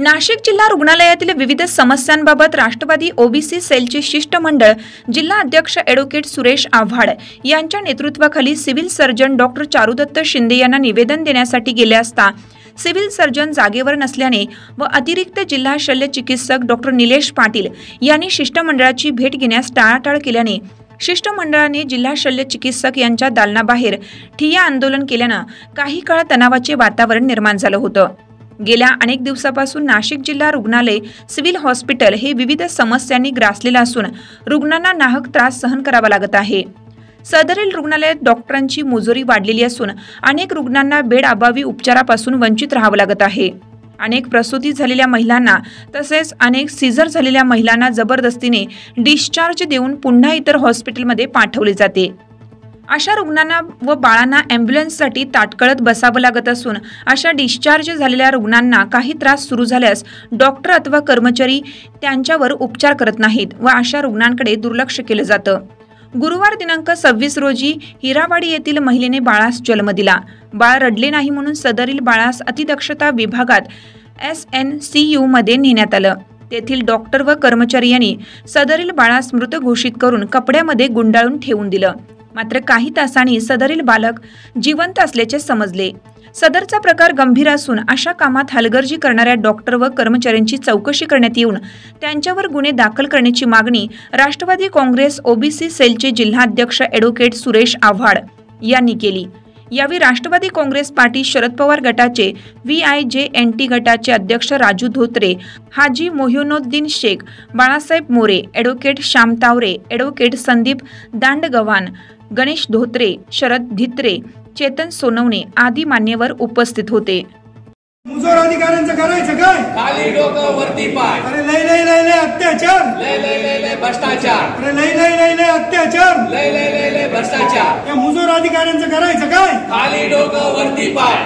नाशिक जिल्हा रुग्णालयातील विविध समस्यांबाबत राष्ट्रवादी ओबीसी सेलचे शिष्टमंडळ जिल्हा अध्यक्ष ॲडव्होकेट सुरेश आव्हाड यांच्या नेतृत्वाखाली civil surgeon doctor Charudatta Shinde यांना निवेदन देण्यासाठी गेले असता सिव्हिल सर्जन जागेवर नसल्याने व अतिरिक्त जिल्हा शल्य चिकित्सक डॉक्टर निलेश पाटील यांनी शिष्टमंडळाची भेट घेण्यास टाळाटाळ केल्याने शिष्टमंडळाने जिल्हा शल्य चिकित्सक यांच्या दालनाबाहेर ठिय्या आंदोलन केल्याने काही काळ तणावाचे वातावरण निर्माण झालं होतं। गेल्या अनेक दिवसापासून नाशिक जिल्हा रुग्णालय सिव्हिल हॉस्पिटल हे विविध समस्यांनी ग्रासलेले असून रुग्णांना नाहक त्रास सहन करावा लागत आहे। सदरील रुग्णालयात डॉक्टरांची मुजोरी वाढलेली असून अनेक रुग्णांना बेड अभावी उपचारापासून वंचित राहावं लागत आहे। अनेक प्रसूती झालेल्या महिलांना तसेच अनेक सीझर झालेल्या महिलांना जबरदस्तीने डिस्चार्ज देऊन पुन्हा इतर हॉस्पिटलमध्ये पाठवले जाते। अशा रुग्णांना व बाळांना ॲम्ब्युलन्ससाठी ताटकळत बसावं लागत असून अशा डिस्चार्ज झालेल्या रुग्णांना काही त्रास सुरू झाल्यास डॉक्टर अथवा कर्मचारी त्यांच्यावर उपचार करत नाहीत व अशा रुग्णांकडे दुर्लक्ष केलं जातं। गुरुवार दिनांक 26 रोजी हिरावाडी येथील महिलेने बाळास जन्म दिला। बाळ रडले नाही म्हणून सदरील बाळास अतिदक्षता विभागात SNCU मध्ये नेण्यात आलं। तेथील डॉक्टर व कर्मचारी यांनी सदरील बाळास मृत घोषित करून कपड्यामध्ये गुंडाळून ठेवून दिलं। मात्र काही तासांनी सदरील बालक जिवंत असल्याचे समजले। सदरचा प्रकार गंभीर असून अशा कामात हलगर्जी करणाऱ्या डॉक्टर व कर्मचाऱ्यांची चौकशी करण्यात येऊन त्यांच्यावर गुन्हे दाखल करण्याची मागणी राष्ट्रवादी काँग्रेस ओबीसी सेलचे जिल्हाध्यक्ष ॲडव्होकेट सुरेश आव्हाड यांनी केली। यावेळी राष्ट्रवादी काँग्रेस पार्टी शरद पवार गटाचे VIJNT गटाचे अध्यक्ष राजू धोत्रे, हाजी मोहिउद्दीन शेख, बाळासाहेब मोरे, ॲडव्होकेट श्याम तावरे, ॲडव्होकेट संदीप दांडगव्हाण, गणेश धोत्रे, शरद धित्रे, चेतन सोनवणे आदी मान्यवर उपस्थित होते। मुजोर अधिकाऱ्यांचं करायचं काय? खाली डोकं वरती पाय। अरे लय लय लय लय अत्याचार, लय लय लय लय भ्रष्टाचार, अरे लय लय लय लय अत्याचार, लय लय लय लय भ्रष्टाचार। या मुजोर अधिकाऱ्यांचं करायचं काय? खाली डोकं वरती पाय।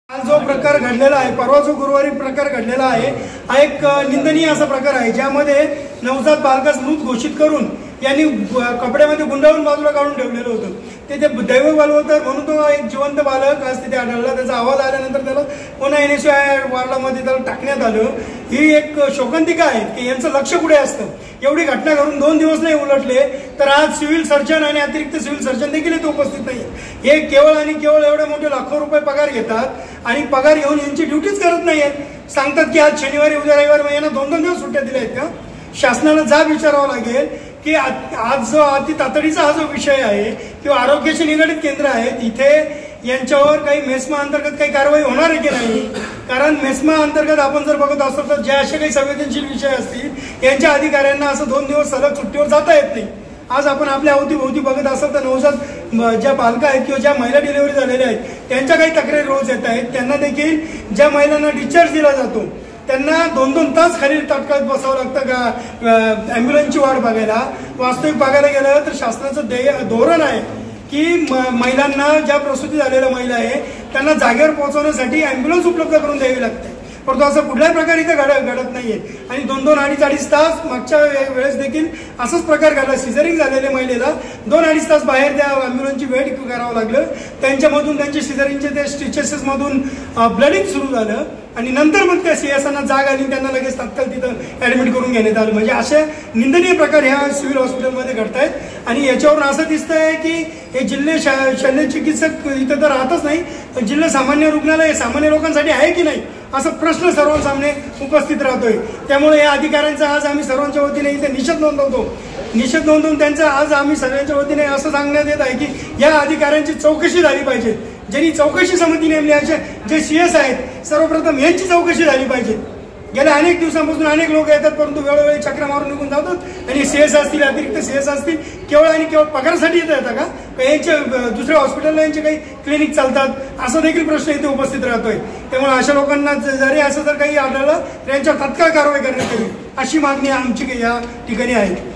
आज जो प्रकार घडलेला आहे, परवा जो गुरुवारी प्रकार घडलेला आहे, हा एक निंदनीय असा प्रकार आहे ज्यामध्ये नवजात बालकास मृत घोषित करून यांनी कपड्यामध्ये गुंडाळून बाजूला काढून ठेवलेलं होतं। ते दैव बलवतं म्हणून तो एक जिवंत बालक आज तिथे आढळला। त्याचा आवाज आल्यानंतर त्याला पुन्हा NSY वार्डामध्ये त्याला टाकण्यात आलं। ही एक शोकांतिका आहे की यांचं लक्ष कुठे असतं। एवढी घटना घडून 2 दिवस नाही उलटले तर आज सिव्हिल सर्जन आणि अतिरिक्त सिव्हिल सर्जन देखील इथे उपस्थित नाही। हे केवळ आणि केवळ एवढे मोठे लाखो रुपये पगार घेतात आणि पगार घेऊन यांची ड्युटीच करत नाहीयेत। सांगतात की आज शनिवारी उद्या रविवार मग यांना 2-2 दिवस सुट्ट्या दिल्या आहेत का? शासनाला जाब विचारावं लागेल की आज जो अति तातडीचा हा जो विषय आहे किंवा आरोग्याशी निगडित केंद्र आहेत, इथे यांच्यावर काही मेस्मा अंतर्गत काही कारवाई होणार आहे की नाही? कारण मेस्मा अंतर्गत आपण जर बघत असतो तर जे असे काही संवेदनशील विषय असतील यांच्या अधिकाऱ्यांना असं 2 दिवस सलग सुट्टीवर जाता येत नाही। आज आपण आपल्या अवतीभोवती बघत असाल तर नवजात ज्या बालका आहेत किंवा ज्या महिला डिलिव्हरी झालेल्या आहेत त्यांच्या काही तक्रारी रोज येत आहेत। त्यांना देखील ज्या महिलांना डिस्चार्ज दिला जातो त्यांना 2-2 तास खाली ताटकळत बसावं लागतं का ॲम्ब्युलन्सची वाट बघायला। वास्तविक बघायला गेलं तर शासनाचं धोरण आहे की महिलांना, ज्या प्रसूती झालेल्या महिला आहे त्यांना जागेवर पोहोचवण्यासाठी ॲम्ब्युलन्स उपलब्ध करून द्यावी लागते, परंतु असं कुठल्याही प्रकारे इथे घडत नाहीये। आणि 2-2 अडीच तास मागच्या वेळेस देखील असाच प्रकार घडला। सिझरिंग झालेल्या महिलेला 2-2.5 तास बाहेर त्या ॲम्ब्युलन्सची वेट करावं लागलं। त्यांच्यामधून त्यांच्या सिझरिंगचे ते स्टिचेसमधून ब्लडिंग सुरू झालं आणि नंतर मग त्या CSना जाग आली, त्यांना लगेच तात्काळ तिथं ॲडमिट करून घेण्यात आलं। म्हणजे असे निंदनीय प्रकार ह्या सिव्हिल हॉस्पिटलमध्ये घडतायत आणि याच्यावरून असं दिसतंय की हे जिल्हे शल्य चिकित्सक इथं तर राहतच नाही, तर जिल्हा सामान्य रुग्णालय सामान्य लोकांसाठी आहे की नाही असा प्रश्न सर्वांसामने उपस्थित राहतोय। त्यामुळे या अधिकाऱ्यांचा आज आम्ही सर्वांच्या वतीने इथे निषेध नोंदवून त्यांचा आज आम्ही सगळ्यांच्या वतीने असं सांगण्यात येत आहे की या अधिकाऱ्यांची चौकशी झाली पाहिजे। ज्यांनी चौकशी समिती नेमली असे जे CS आहेत सर्वप्रथम यांची चौकशी झाली पाहिजे। गेल्या अनेक दिवसांपासून अनेक लोक येतात परंतु वेळोवेळी चक्र मारून निघून जातात आणि CS असतील अतिरिक्त CS असतील केवळ आणि केवळ पगारासाठी येतात का? यांचे दुसऱ्या हॉस्पिटलला यांचे काही क्लिनिक चालतात असा देखील प्रश्न इथे उपस्थित राहतोय। त्यामुळे अशा लोकांना जरी असं जर काही आढळलं तर यांच्यावर तत्काळ कारवाई करण्यात यावी अशी मागणी आमची या ठिकाणी आहे।